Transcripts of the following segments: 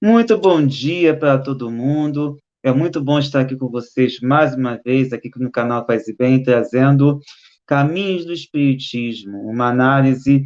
Muito bom dia para todo mundo. É muito bom estar aqui com vocês mais uma vez, aqui no canal Paz e Bem, trazendo Caminhos do Espiritismo, uma análise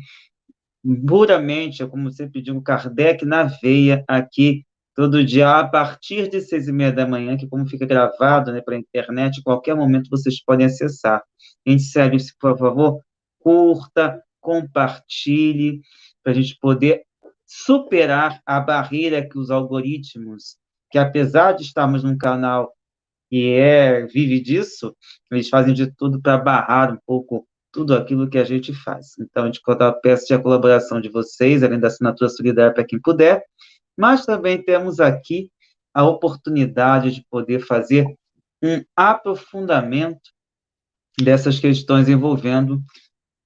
puramente, como sempre digo, Kardec na veia, aqui todo dia, a partir de 6h30 da manhã, que como fica gravado, né, pela internet, em qualquer momento vocês podem acessar. A gente segue, por favor, curta, compartilhe, para a gente poder superar a barreira que os algoritmos, que apesar de estarmos num canal que vive disso, eles fazem de tudo para barrar um pouco tudo aquilo que a gente faz. Então, a gente peço a colaboração de vocês, além da assinatura solidária para quem puder, mas também temos aqui a oportunidade de poder fazer um aprofundamento dessas questões envolvendo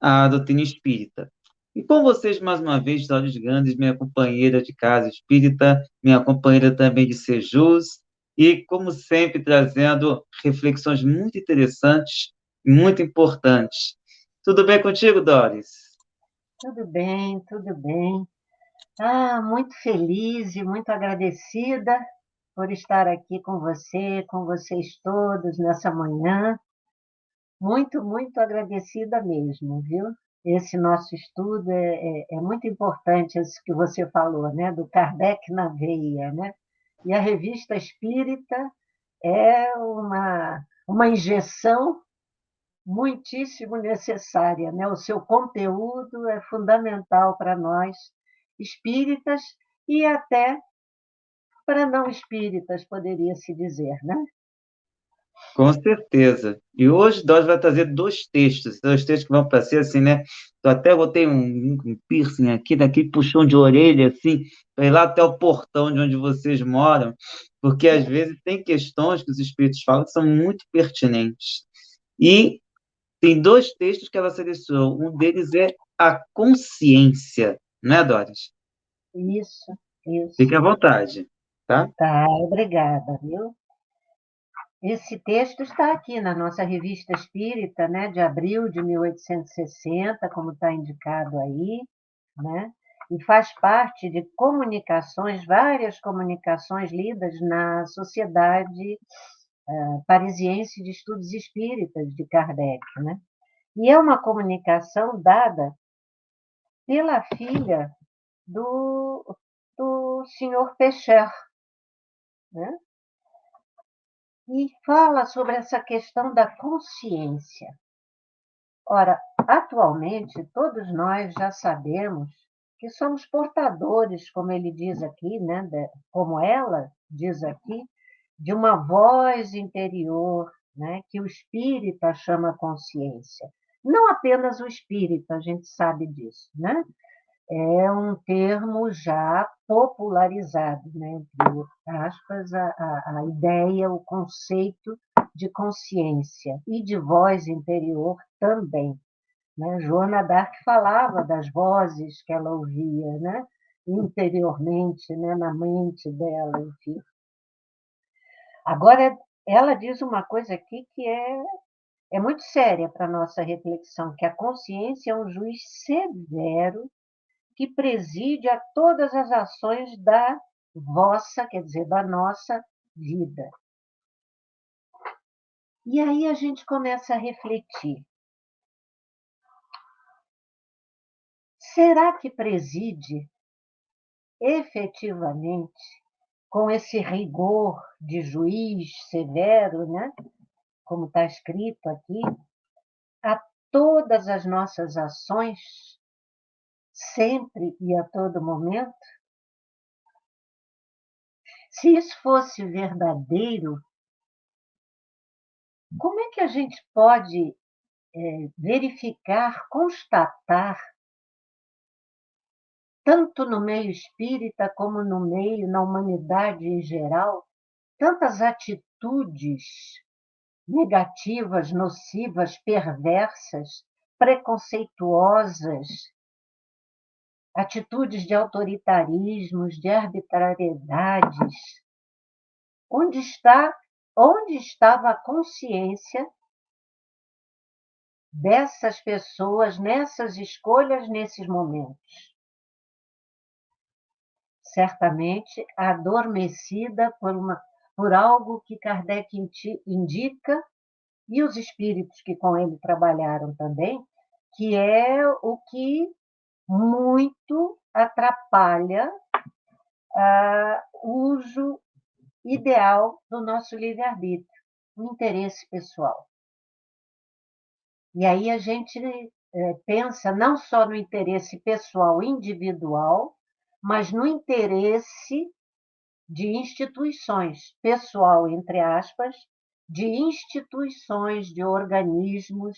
a doutrina espírita. E com vocês, mais uma vez, Olhos Grandes, minha companheira de casa espírita, minha companheira também de Sejus, e, como sempre, trazendo reflexões muito interessantes, muito importantes. Tudo bem contigo, Doris? Tudo bem, tudo bem. Muito feliz e muito agradecida por estar aqui com você, com vocês todos nessa manhã. Muito, muito agradecida mesmo, viu? Esse nosso estudo é muito importante, isso que você falou, né? Do Kardec na veia, né? E a Revista Espírita é uma injeção muitíssimo necessária, né? O seu conteúdo é fundamental para nós espíritas e até para não espíritas, poderia-se dizer, né? Com certeza. E hoje Dós vai trazer dois textos que vão para ser assim, né? Eu até botei um piercing aqui, daqui puxão de orelha, assim, para ir lá até o portão de onde vocês moram, porque às vezes tem questões que os espíritos falam que são muito pertinentes. E tem dois textos que ela selecionou. Um deles é a consciência, não é, Doris? Isso, isso. Fique à vontade, tá? Tá, obrigada, viu? Esse texto está aqui na nossa Revista Espírita, né, de abril de 1860, como está indicado aí, né? E faz parte de comunicações, várias comunicações lidas na Sociedade Parisiense de Estudos Espíritas de Kardec, né? E é uma comunicação dada pela filha do senhor Pécher, né? E fala sobre essa questão da consciência. Ora, atualmente, todos nós já sabemos que somos portadores, como ele diz aqui, né, como ela diz aqui, de uma voz interior, né, que o espírita chama consciência. Não apenas o espírita, a gente sabe disso, né? É um termo já popularizado, né? Entre aspas, a ideia, o conceito de consciência e de voz interior também, né? Joana d'Arc falava das vozes que ela ouvia, né? Interiormente, né? Na mente dela, enfim. Agora, ela diz uma coisa aqui que é muito séria para a nossa reflexão, que a consciência é um juiz severo que preside a todas as ações da vossa, quer dizer, da nossa vida. E aí a gente começa a refletir. Será que preside efetivamente, com esse rigor de juiz severo, né? Como está escrito aqui, a todas as nossas ações, sempre e a todo momento? Se isso fosse verdadeiro, como é que a gente pode verificar, constatar, tanto no meio espírita como no meio, na humanidade em geral, tantas atitudes negativas, nocivas, perversas, preconceituosas, atitudes de autoritarismos, de arbitrariedades? Onde está, onde estava a consciência dessas pessoas nessas escolhas, nesses momentos? certamente adormecida por algo que Kardec indica, e os espíritos que com ele trabalharam também, que é o que muito atrapalha o uso ideal do nosso livre-arbítrio, o interesse pessoal. E aí a gente pensa não só no interesse pessoal individual, mas no interesse de instituições, pessoal, entre aspas, de instituições, de organismos,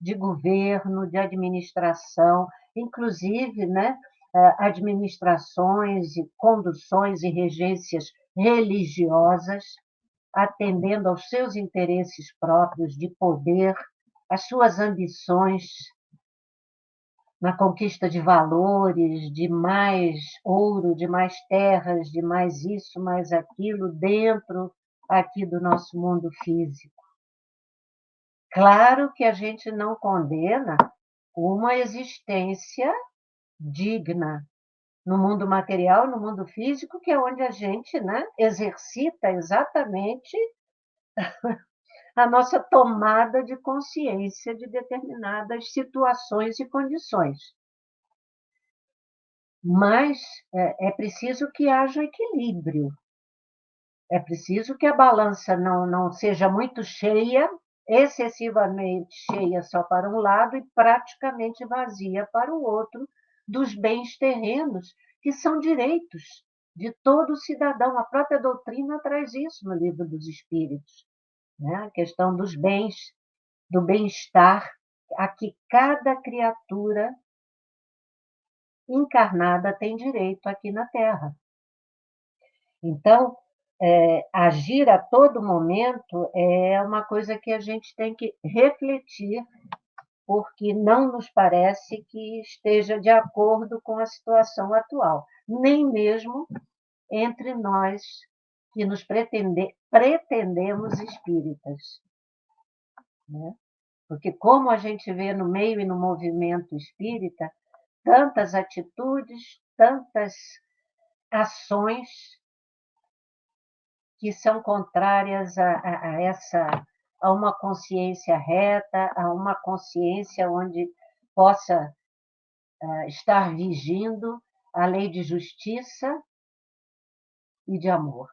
de governo, de administração, inclusive, né, administrações e conduções e regências religiosas, atendendo aos seus interesses próprios de poder, às suas ambições na conquista de valores, de mais ouro, de mais terras, de mais isso, mais aquilo, dentro aqui do nosso mundo físico. Claro que a gente não condena uma existência digna no mundo material, no mundo físico, que é onde a gente, né, exercita exatamente a nossa tomada de consciência de determinadas situações e condições. Mas é preciso que haja equilíbrio. É preciso que a balança não seja muito cheia, excessivamente cheia só para um lado e praticamente vazia para o outro, dos bens terrenos, que são direitos de todo cidadão. A própria doutrina traz isso no Livro dos Espíritos, né? A questão dos bens, do bem-estar, a que cada criatura encarnada tem direito aqui na Terra. Então, agir a todo momento é uma coisa que a gente tem que refletir, porque não nos parece que esteja de acordo com a situação atual, nem mesmo entre nós que nos pretendemos espíritas, né? Porque como a gente vê no meio e no movimento espírita, tantas atitudes, tantas ações que são contrárias a uma consciência reta, a uma consciência onde possa estar vigindo a lei de justiça e de amor,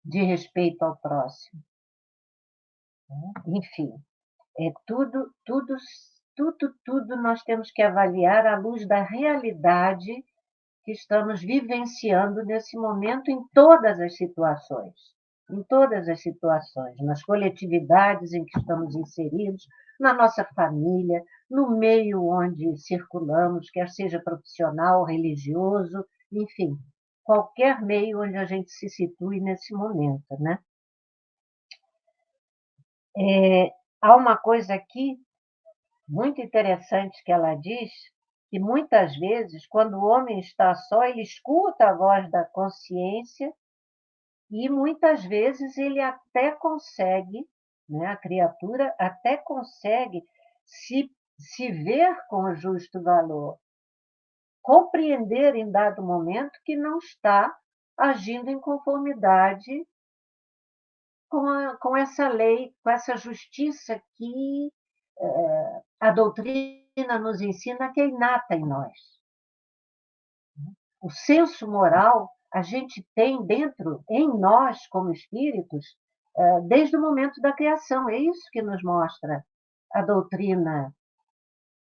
de respeito ao próximo. Enfim, tudo nós temos que avaliar à luz da realidade que estamos vivenciando nesse momento em todas as situações. Em todas as situações, nas coletividades em que estamos inseridos, na nossa família, no meio onde circulamos, quer seja profissional, religioso, enfim, qualquer meio onde a gente se situe nesse momento, né? Há uma coisa aqui muito interessante que ela diz, que muitas vezes, quando o homem está só, ele escuta a voz da consciência e muitas vezes ele até consegue, né, a criatura até consegue se ver com o justo valor, compreender em dado momento que não está agindo em conformidade com essa lei, com essa justiça que a doutrina nos ensina que é inata em nós. O senso moral a gente tem dentro, em nós, como espíritos, desde o momento da criação. É isso que nos mostra a doutrina,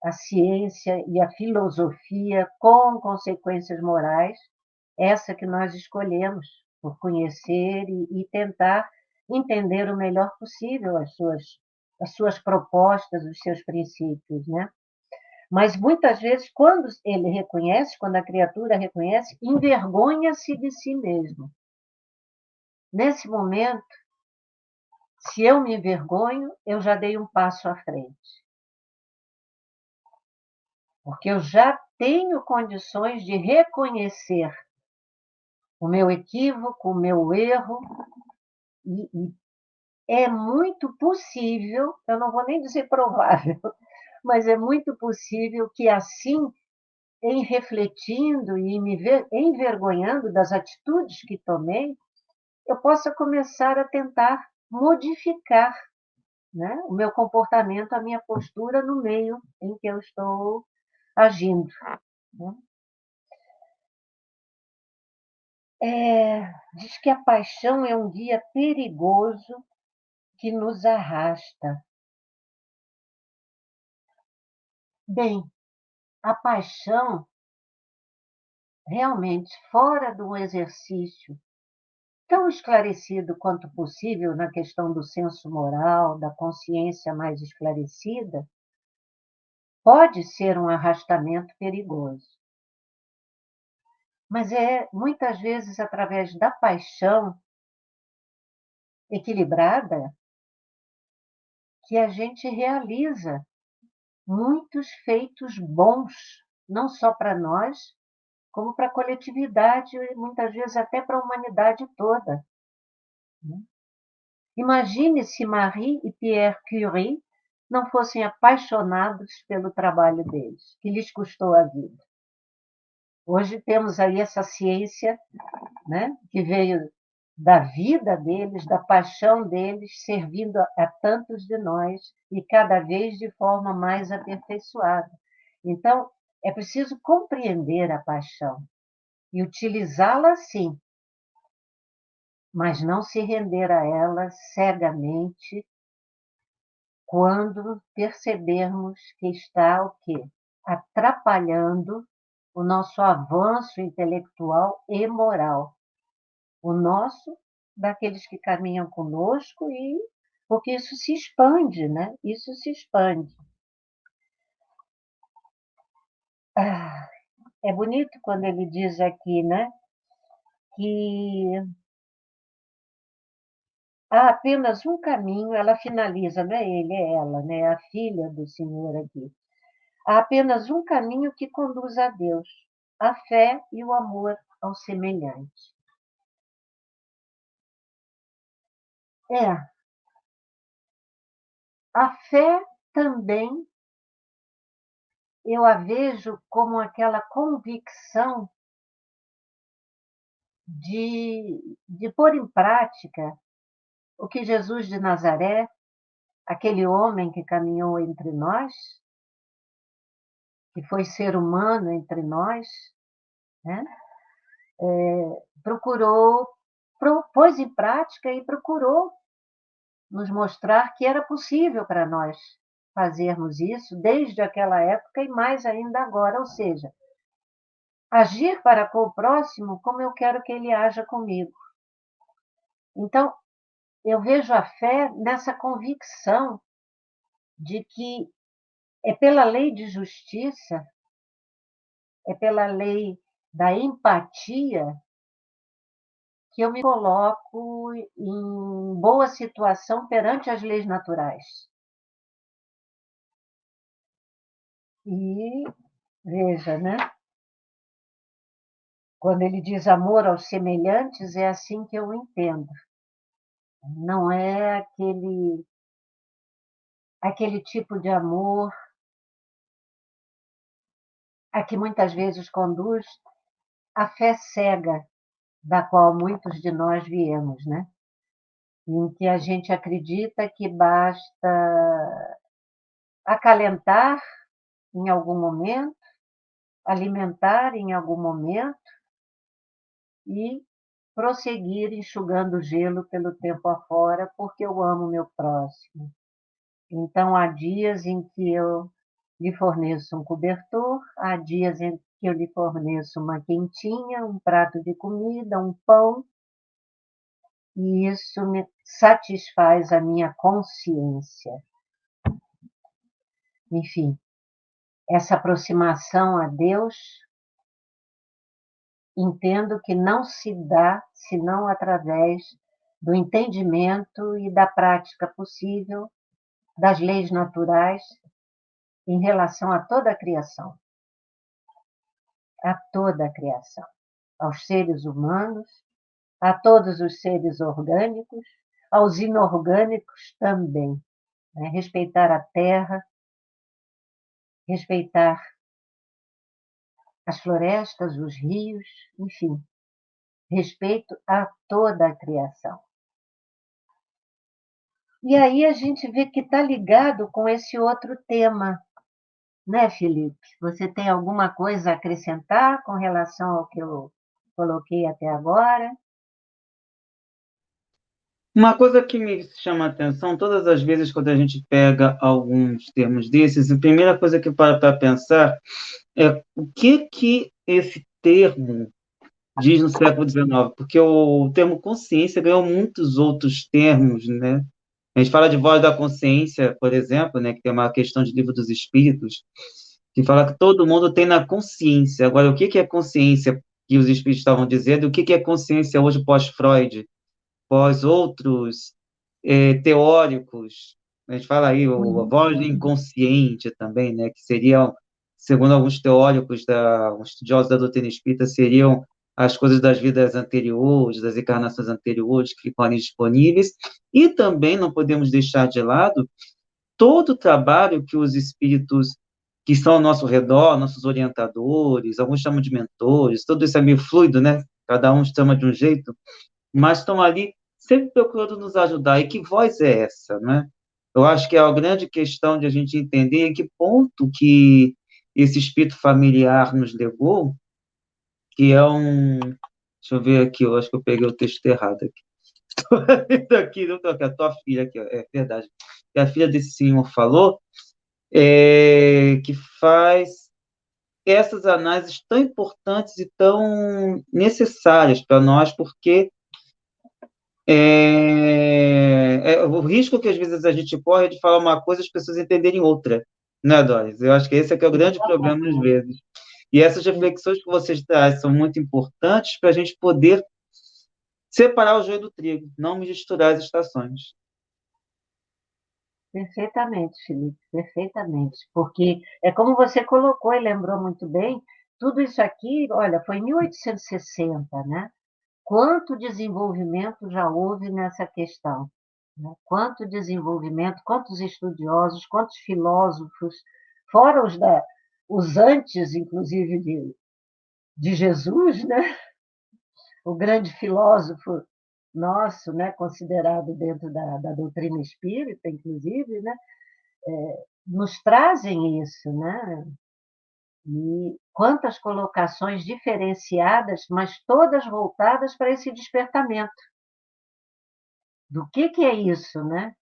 a ciência e a filosofia com consequências morais, essa que nós escolhemos por conhecer e tentar entender o melhor possível as suas propostas, os seus princípios, né? Mas muitas vezes, quando ele reconhece, quando a criatura reconhece, envergonha-se de si mesmo. Nesse momento, se eu me envergonho, eu já dei um passo à frente. Porque eu já tenho condições de reconhecer o meu equívoco, o meu erro, e é muito possível, eu não vou nem dizer provável, mas é muito possível que assim em refletindo e me envergonhando das atitudes que tomei, eu possa começar a tentar modificar, né, o meu comportamento, a minha postura no meio em que eu estou agindo. Né? Diz que a paixão é um guia perigoso que nos arrasta. Bem, a paixão, realmente, fora do exercício tão esclarecido quanto possível na questão do senso moral, da consciência mais esclarecida, pode ser um arrastamento perigoso. Mas é muitas vezes através da paixão equilibrada que a gente realiza muitos feitos bons, não só para nós, como para a coletividade e muitas vezes até para a humanidade toda. Imagine se Marie e Pierre Curie não fossem apaixonados pelo trabalho deles, que lhes custou a vida. Hoje temos aí essa ciência, né, que veio da vida deles, da paixão deles, servindo a tantos de nós e cada vez de forma mais aperfeiçoada. Então, é preciso compreender a paixão e utilizá-la sim, mas não se render a ela cegamente quando percebermos que está o quê? Atrapalhando o nosso avanço intelectual e moral. O nosso, daqueles que caminham conosco, e porque isso se expande, né? Isso se expande. É bonito quando ele diz aqui, né? Que há apenas um caminho, ela finaliza, não é ele, é ela, né? A filha do Senhor aqui. Há apenas um caminho que conduz a Deus, a fé e o amor ao semelhante. A fé também eu a vejo como aquela convicção de pôr em prática o que Jesus de Nazaré, aquele homem que caminhou entre nós, que foi ser humano entre nós, né? Procurou, pôs em prática e procurou nos mostrar que era possível para nós fazermos isso desde aquela época e mais ainda agora, ou seja, agir para com o próximo como eu quero que ele haja comigo. Então, eu vejo a fé nessa convicção de que é pela lei de justiça, é pela lei da empatia que eu me coloco em boa situação perante as leis naturais. E veja, né? Quando ele diz amor aos semelhantes, é assim que eu entendo. Não é aquele tipo de amor a que muitas vezes conduz a fé cega da qual muitos de nós viemos, né? Em que a gente acredita que basta acalentar em algum momento, alimentar em algum momento e prosseguir enxugando gelo pelo tempo afora, porque eu amo meu próximo. Então, há dias em que eu lhe forneço um cobertor, há dias em que eu lhe forneço uma quentinha, um prato de comida, um pão, e isso me satisfaz a minha consciência. Enfim, essa aproximação a Deus, entendo que não se dá senão através do entendimento e da prática possível das leis naturais em relação a toda a criação, aos seres humanos, a todos os seres orgânicos, aos inorgânicos também. Né? Respeitar a terra, respeitar as florestas, os rios, enfim, respeito a toda a criação. E aí a gente vê que está ligado com esse outro tema, né, Felipe? Você tem alguma coisa a acrescentar com relação ao que eu coloquei até agora? Uma coisa que me chama a atenção, todas as vezes quando a gente pega alguns termos desses, a primeira coisa que para pensar é o que esse termo diz no século XIX, porque o termo consciência ganhou muitos outros termos, né? A gente fala de voz da consciência, por exemplo, né, que tem uma questão de livro dos espíritos, que fala que todo mundo tem na consciência. Agora, o que é consciência que os espíritos estavam dizendo? O que é consciência hoje pós-Freud, pós outros teóricos? A gente fala aí a Uhum. voz do inconsciente também, né, que seriam, segundo alguns teóricos, os estudiosos da doutrina espírita, seriam as coisas das vidas anteriores, das encarnações anteriores que ficam ali disponíveis, e também não podemos deixar de lado todo o trabalho que os espíritos que estão ao nosso redor, nossos orientadores, alguns chamam de mentores, tudo isso é meio fluido, né? Cada um chama de um jeito, mas estão ali sempre procurando nos ajudar. E que voz é essa, né? Eu acho que é a grande questão de a gente entender em que ponto que esse espírito familiar nos levou, que é um... Deixa eu ver aqui, eu acho que eu peguei o texto errado aqui. Aqui, não tô aqui, a tua filha aqui, ó, é verdade. Que a filha desse senhor falou, que faz essas análises tão importantes e tão necessárias para nós, porque o risco que às vezes a gente corre é de falar uma coisa e as pessoas entenderem outra, né, Doris? Eu acho que esse é que é o grande problema às vezes. E essas reflexões que vocês trazem são muito importantes para a gente poder separar o joio do trigo, não misturar as estações. Perfeitamente, Felipe, perfeitamente. Porque é como você colocou e lembrou muito bem, tudo isso aqui, olha, foi em 1860, né? Quanto desenvolvimento já houve nessa questão? Né? Quanto desenvolvimento, quantos estudiosos, quantos filósofos, fora os antes, inclusive, de Jesus, né? O grande filósofo nosso, né? Considerado dentro da doutrina espírita, inclusive, né? Nos trazem isso, né? E quantas colocações diferenciadas, mas todas voltadas para esse despertamento. Do que é isso, né?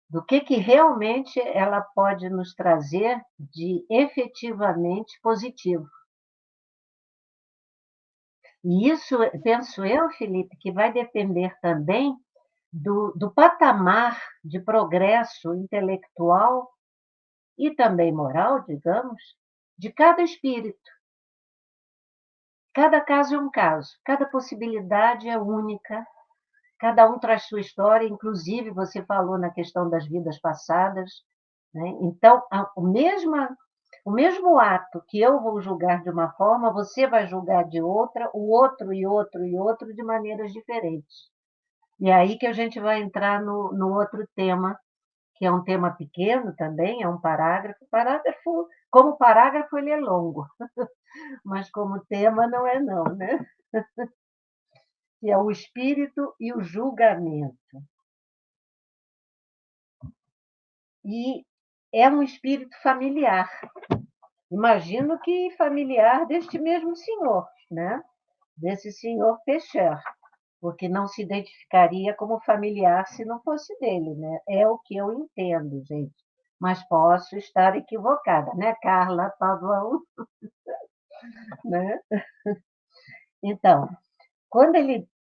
Do que realmente ela pode nos trazer de efetivamente positivo. E isso, penso eu, Felipe, que vai depender também do patamar de progresso intelectual e também moral, digamos, de cada espírito. Cada caso é um caso, cada possibilidade é única, cada um traz sua história, inclusive você falou na questão das vidas passadas, né? Então, o mesmo ato que eu vou julgar de uma forma, você vai julgar de outra, o outro e outro e outro de maneiras diferentes. E é aí que a gente vai entrar no outro tema, que é um tema pequeno também, é um parágrafo. Parágrafo, como parágrafo, ele é longo, mas como tema não é não, né? Que é o espírito e o julgamento. E é um espírito familiar. Imagino que familiar deste mesmo senhor, né? Desse senhor Peixer, porque não se identificaria como familiar se não fosse dele, né? É o que eu entendo, gente. Mas posso estar equivocada, né, Carla Pavão? Né? Então,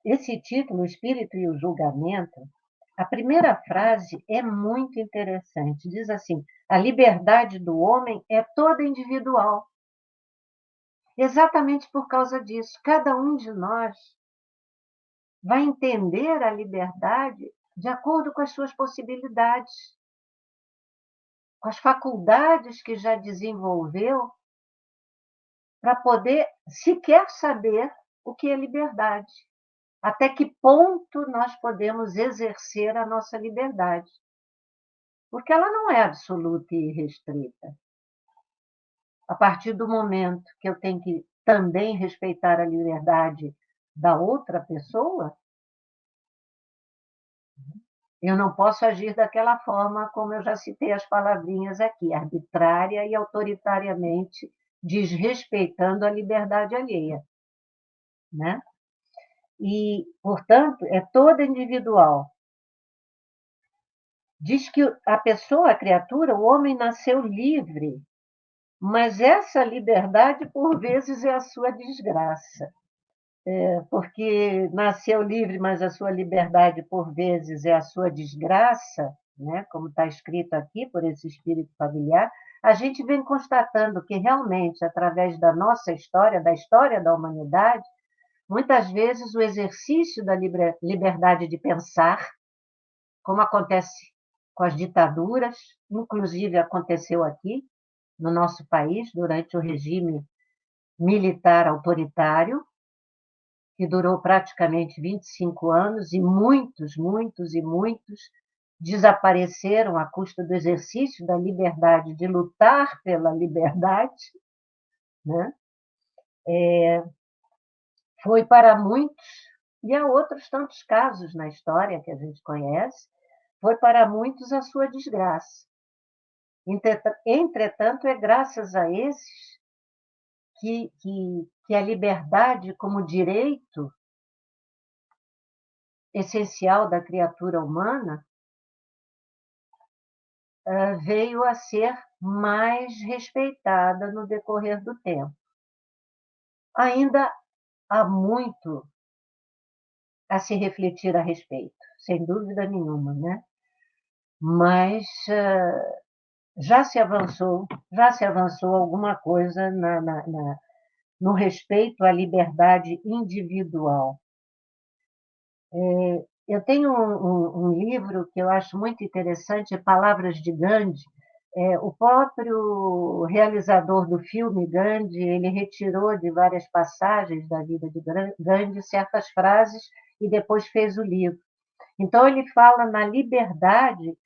esse título, O Espírito e o Julgamento, a primeira frase é muito interessante. Diz assim: a liberdade do homem é toda individual. Exatamente por causa disso, cada um de nós vai entender a liberdade de acordo com as suas possibilidades, com as faculdades que já desenvolveu, para poder sequer saber o que é liberdade. Até que ponto nós podemos exercer a nossa liberdade? Porque ela não é absoluta e restrita. a partir do momento que eu tenho que também respeitar a liberdade da outra pessoa, eu não posso agir daquela forma como eu já citei as palavrinhas aqui, arbitrária e autoritariamente desrespeitando a liberdade alheia, né? E, portanto, é toda individual. Diz que a pessoa, a criatura, o homem nasceu livre, mas essa liberdade, por vezes, é a sua desgraça. Porque nasceu livre, mas a sua liberdade, por vezes, é a sua desgraça, né? Como está escrito aqui por esse espírito familiar, a gente vem constatando que, realmente, através da nossa história, da história da humanidade, muitas vezes o exercício da liberdade de pensar, como acontece com as ditaduras, inclusive aconteceu aqui, no nosso país, durante o regime militar autoritário, que durou praticamente 25 anos, e muitos, muitos e muitos desapareceram à custa do exercício da liberdade, de lutar pela liberdade, né? Foi para muitos, e há outros tantos casos na história que a gente conhece, foi para muitos a sua desgraça. Entretanto, é graças a esses que a liberdade como direito essencial da criatura humana veio a ser mais respeitada no decorrer do tempo. Ainda há muito a se refletir a respeito, sem dúvida nenhuma, né? Mas já se avançou alguma coisa no respeito à liberdade individual. Eu tenho um livro que eu acho muito interessante, Palavras de Gandhi. O próprio realizador do filme, Gandhi, ele retirou de várias passagens da vida de Gandhi certas frases e depois fez o livro. Então, ele fala na liberdade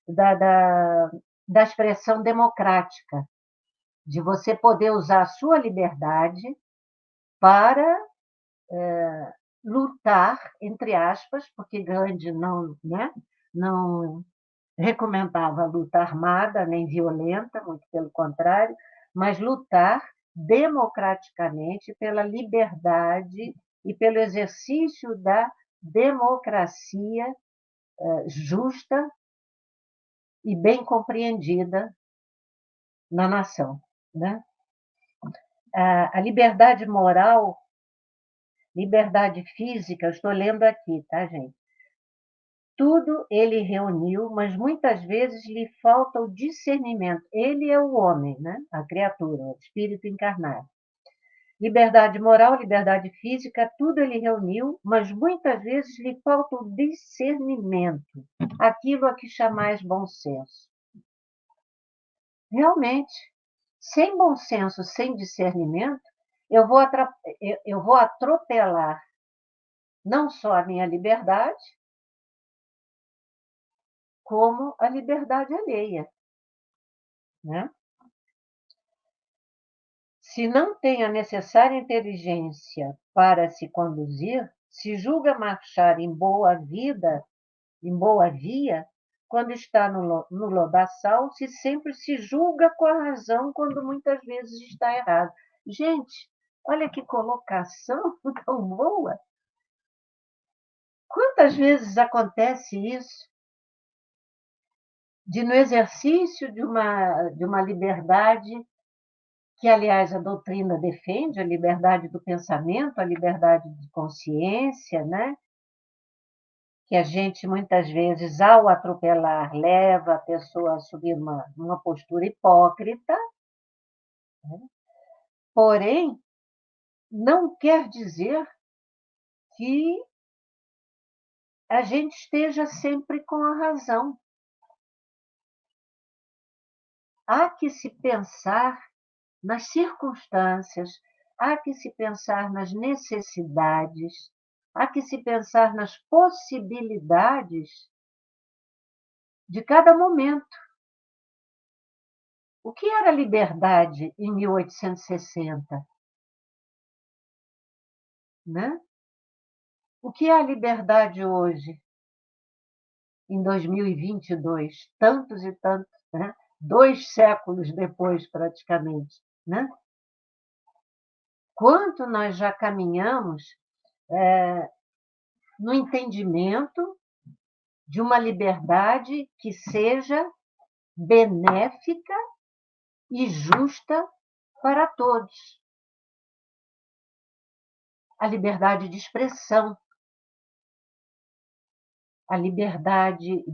da expressão democrática, de você poder usar a sua liberdade para lutar, entre aspas, porque Gandhi não, né, não recomendava a luta armada nem violenta, muito pelo contrário, mas lutar democraticamente pela liberdade e pelo exercício da democracia justa e bem compreendida na nação, né? A liberdade moral, liberdade física, eu estou lendo aqui, tá, gente? Tudo ele reuniu, mas muitas vezes lhe falta o discernimento. Ele é o homem, né? A criatura, o espírito encarnado. Liberdade moral, liberdade física, tudo ele reuniu, mas muitas vezes lhe falta o discernimento, aquilo a que chamais bom senso. Realmente, sem bom senso, sem discernimento, eu vou atropelar não só a minha liberdade, como a liberdade alheia, né? Se não tem a necessária inteligência para se conduzir, se julga marchar em boa vida, em boa via, quando está no lodaçal, se sempre se julga com a razão, quando muitas vezes está errado. Gente, olha que colocação tão boa! Quantas vezes acontece isso? De no exercício de uma liberdade que, aliás, a doutrina defende, a liberdade do pensamento, a liberdade de consciência, né? Que a gente, muitas vezes, ao atropelar, leva a pessoa a assumir uma postura hipócrita, né? Porém, não quer dizer que a gente esteja sempre com a razão. Há que se pensar nas circunstâncias, há que se pensar nas necessidades, há que se pensar nas possibilidades de cada momento. O que era liberdade em 1860? Né? O que é a liberdade hoje, em 2022? Tantos e tantos, né? 2 séculos depois, praticamente. Né? Quanto nós já caminhamos no entendimento de uma liberdade que seja benéfica e justa para todos. A liberdade de expressão, a liberdade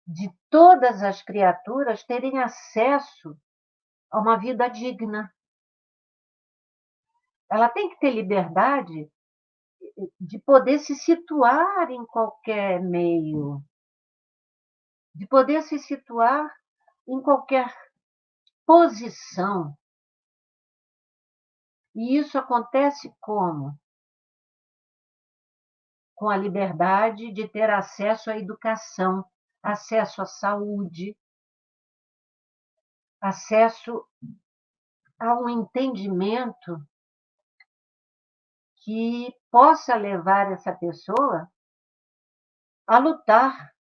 de todas as criaturas terem acesso a uma vida digna. Ela tem que ter liberdade de poder se situar em qualquer meio, de poder se situar em qualquer posição. E isso acontece como? Com a liberdade de ter acesso à educação, acesso à saúde, acesso a um entendimento que possa levar essa pessoa a lutar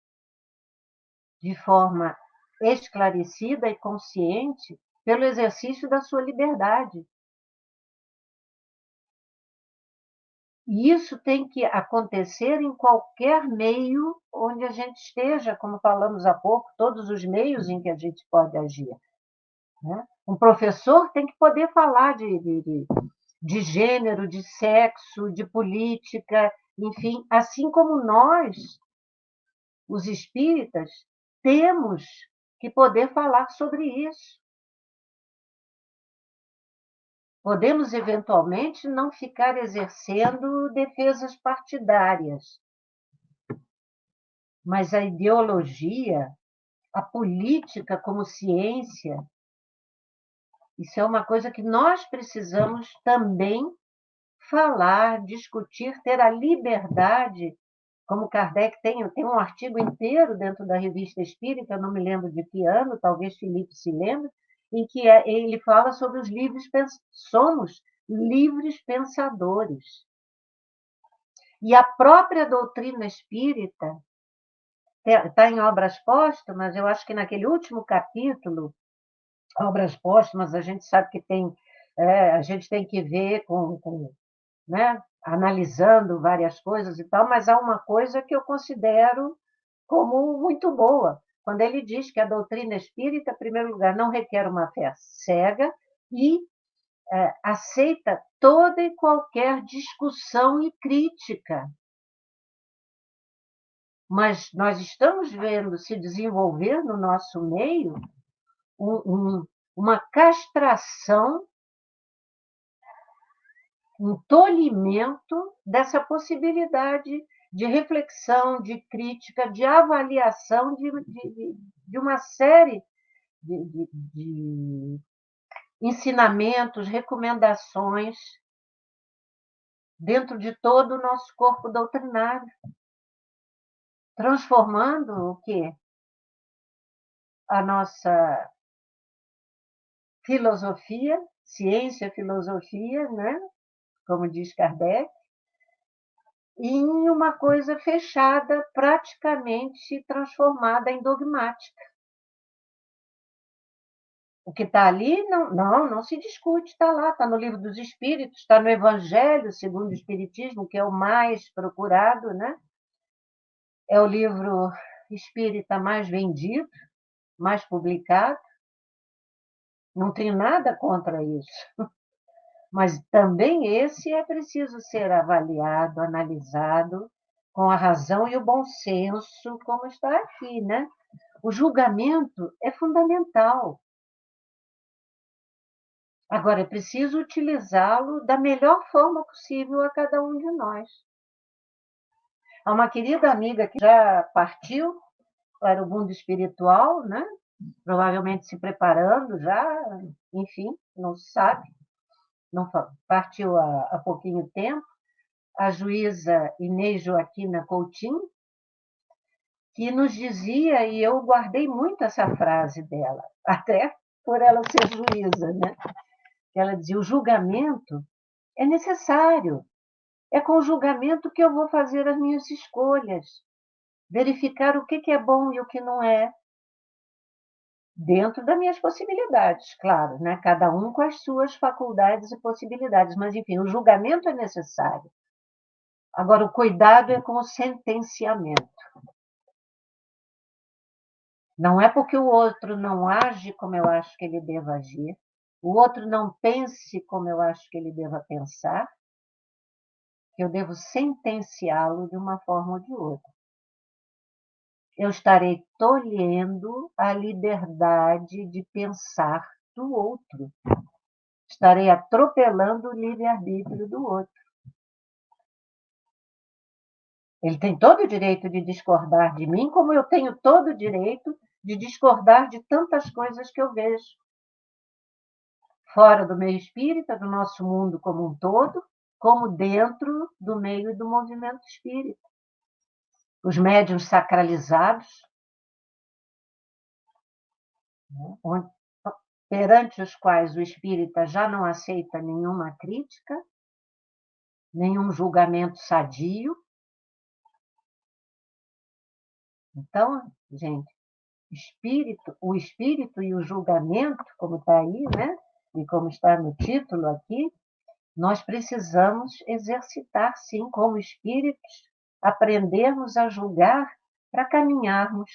de forma esclarecida e consciente pelo exercício da sua liberdade. E isso tem que acontecer em qualquer meio onde a gente esteja, como falamos há pouco, todos os meios em que a gente pode agir. Né? Um professor tem que poder falar de gênero, de sexo, de política, enfim, assim como nós, os espíritas, temos que poder falar sobre isso. Podemos, eventualmente, não ficar exercendo defesas partidárias, mas a ideologia, a política como ciência, isso é uma coisa que nós precisamos também falar, discutir, ter a liberdade, como Kardec tem um artigo inteiro dentro da Revista Espírita, eu não me lembro de que ano, talvez Felipe se lembre, em que ele fala sobre os livres, somos livres pensadores. E a própria doutrina espírita está em Obras Póstumas, eu acho que naquele último capítulo, Obras Póstumas, a gente sabe que a gente tem que ver né, analisando várias coisas e tal, mas há uma coisa que eu considero como muito boa, quando ele diz que a doutrina espírita, em primeiro lugar, não requer uma fé cega e aceita toda e qualquer discussão e crítica. Mas nós estamos vendo se desenvolver no nosso meio uma castração, um tolimento dessa possibilidade de reflexão, de crítica, de avaliação de uma série de ensinamentos, recomendações dentro de todo o nosso corpo doutrinário, transformando o quê? A nossa filosofia, ciência, filosofia, né? Como diz Kardec, em uma coisa fechada, praticamente transformada em dogmática. O que está ali não se discute, está lá, está no Livro dos Espíritos, está no Evangelho segundo o Espiritismo, que é o mais procurado, né? É o livro espírita mais vendido, mais publicado. Não tenho nada contra isso. Mas também esse é preciso ser avaliado, analisado, com a razão e o bom senso, como está aqui, né? O julgamento é fundamental. Agora, é preciso utilizá-lo da melhor forma possível a cada um de nós. Há uma querida amiga que já partiu para o mundo espiritual, né? Provavelmente se preparando já, enfim, não se sabe, não partiu há pouquinho tempo, a juíza Inês Joaquina Coutinho, que nos dizia, e eu guardei muito essa frase dela, até por ela ser juíza, né? Ela dizia: o julgamento é necessário. É com o julgamento que eu vou fazer as minhas escolhas, verificar o que é bom e o que não é, dentro das minhas possibilidades, claro, né? Cada um com as suas faculdades e possibilidades, mas, enfim, o julgamento é necessário. Agora, o cuidado é com o sentenciamento. Não é porque o outro não age como eu acho que ele deva agir, o outro não pense como eu acho que ele deva pensar, que eu devo sentenciá-lo de uma forma ou de outra. Eu estarei tolhendo a liberdade de pensar do outro. Estarei atropelando o livre-arbítrio do outro. Ele tem todo o direito de discordar de mim, como eu tenho todo o direito de discordar de tantas coisas que eu vejo. Fora do meio espírita, do nosso mundo como um todo, como dentro do meio do movimento espírita. Os médiuns sacralizados, né, perante os quais o espírita já não aceita nenhuma crítica, nenhum julgamento sadio. Então, gente, o espírito e o julgamento, como está aí, né? E como está no título aqui, nós precisamos exercitar, sim, como espíritos, aprendermos a julgar para caminharmos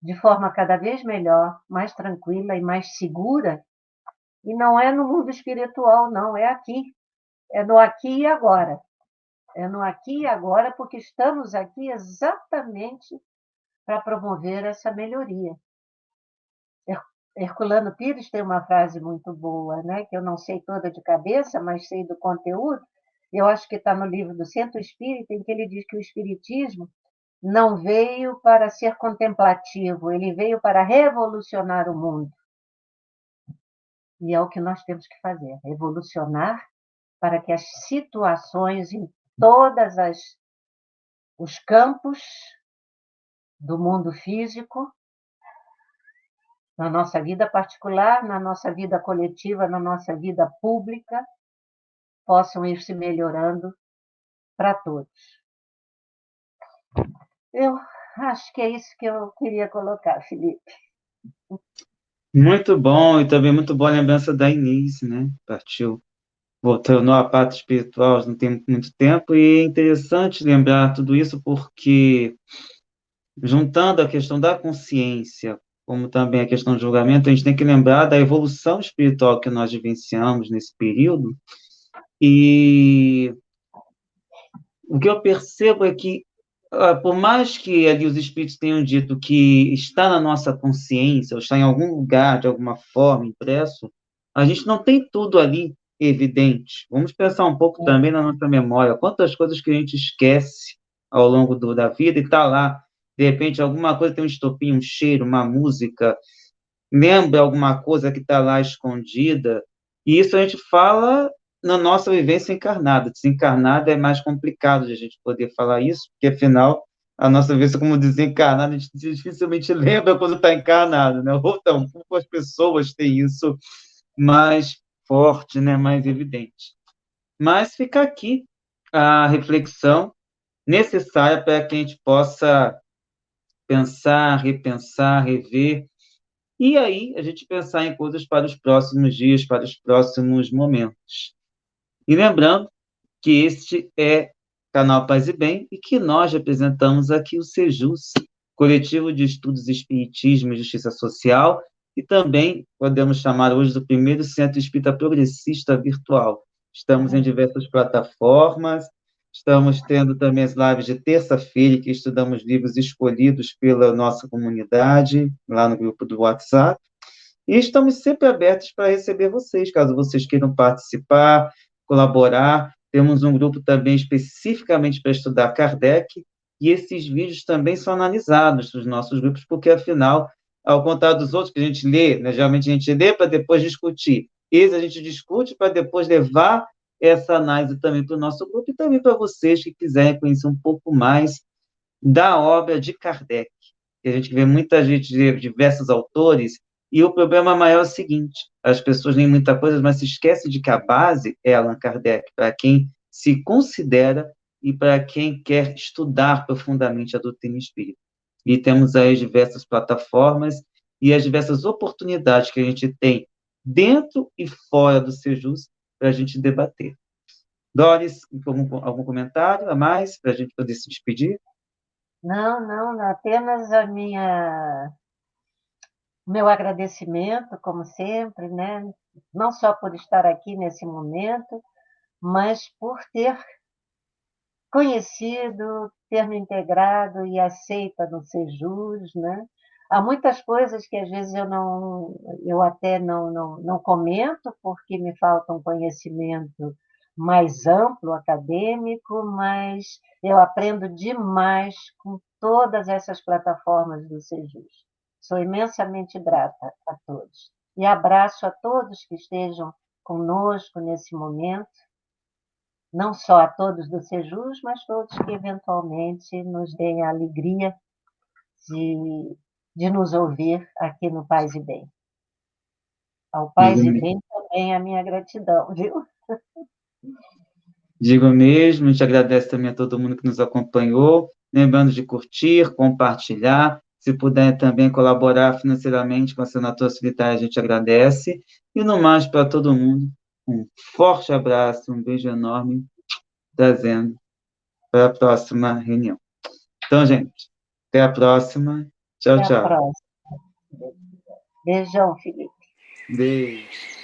de forma cada vez melhor, mais tranquila e mais segura. E não é no mundo espiritual, não, é aqui. É no aqui e agora. É no aqui e agora, porque estamos aqui exatamente para promover essa melhoria. Herculano Pires tem uma frase muito boa, né, que eu não sei toda de cabeça, mas sei do conteúdo. Eu acho que está no livro do Centro Espírita, em que ele diz que o espiritismo não veio para ser contemplativo, ele veio para revolucionar o mundo. E é o que nós temos que fazer, revolucionar para que as situações em todas os campos do mundo físico, na nossa vida particular, na nossa vida coletiva, na nossa vida pública, possam ir se melhorando para todos. Eu acho que é isso que eu queria colocar, Felipe. Muito bom, e também muito boa a lembrança da Inês, né? Partiu, voltou à parte espiritual não tem muito tempo, e é interessante lembrar tudo isso porque, juntando a questão da consciência, como também a questão do julgamento, a gente tem que lembrar da evolução espiritual que nós vivenciamos nesse período, e o que eu percebo é que, por mais que ali os espíritos tenham dito que está na nossa consciência, ou está em algum lugar, de alguma forma, impresso, a gente não tem tudo ali evidente. Vamos pensar um pouco também na nossa memória. Quantas coisas que a gente esquece ao longo da vida e está lá. De repente, alguma coisa tem um estopim, um cheiro, uma música, lembra alguma coisa que está lá escondida, e isso a gente fala na nossa vivência encarnada. Desencarnada é mais complicado de a gente poder falar isso, porque, afinal, a nossa vivência como desencarnada, a gente dificilmente lembra quando está encarnado, né? Ou tão poucas pessoas têm isso mais forte, né? Mais evidente. Mas fica aqui a reflexão necessária para que a gente possa pensar, repensar, rever, e aí, a gente pensar em coisas para os próximos dias, para os próximos momentos. E lembrando que este é o canal Paz e Bem e que nós representamos aqui o SEJUS, Coletivo de Estudos Espiritismo e Justiça Social, e também podemos chamar hoje do primeiro Centro Espírita Progressista Virtual. Estamos em diversas plataformas, estamos tendo também as lives de terça-feira, que estudamos livros escolhidos pela nossa comunidade, lá no grupo do WhatsApp. E estamos sempre abertos para receber vocês, caso vocês queiram participar, colaborar. Temos um grupo também especificamente para estudar Kardec, e esses vídeos também são analisados nos nossos grupos, porque, afinal, ao contrário dos outros que a gente lê, né, geralmente a gente lê para depois discutir. Esse a gente discute para depois levar essa análise também para o nosso grupo e também para vocês que quiserem conhecer um pouco mais da obra de Kardec. A gente vê muita gente, diversos autores, e o problema maior é o seguinte: as pessoas leem muita coisa, mas se esquecem de que a base é Allan Kardec, para quem se considera e para quem quer estudar profundamente a doutrina espírita. E temos aí as diversas plataformas e as diversas oportunidades que a gente tem dentro e fora do Sejus para a gente debater. Doris, algum comentário a mais para a gente poder se despedir? Não, não, apenas meu agradecimento, como sempre, né? Não só por estar aqui nesse momento, mas por ter conhecido, ter me integrado e aceita no Sejus, né? Há muitas coisas que às vezes eu até não comento porque me falta um conhecimento mais amplo, acadêmico, mas eu aprendo demais com todas essas plataformas do Sejus. Sou imensamente grata a todos. E abraço a todos que estejam conosco nesse momento, não só a todos do Sejus, mas todos que eventualmente nos deem a alegria de nos ouvir aqui no Paz e Bem. Ao Paz e Bem também a minha gratidão, viu? Digo mesmo, a gente agradece também a todo mundo que nos acompanhou, lembrando de curtir, compartilhar, se puder também colaborar financeiramente com a assinatura solitária, a gente agradece, e no mais, para todo mundo, um forte abraço, um beijo enorme, trazendo para a próxima reunião. Então, gente, até a próxima, tchau, Até a tchau. próxima. Beijão, Felipe. Beijo.